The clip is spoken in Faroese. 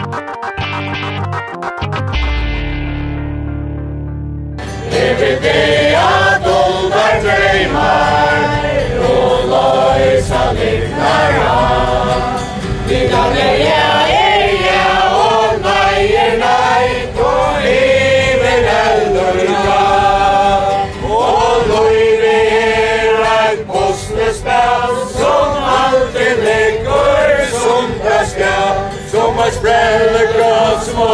Every day I told my dream oh Lord, so live Vi kan all night og even eldre og løyve et postespel som alltid leker som det skal som sprelle grått små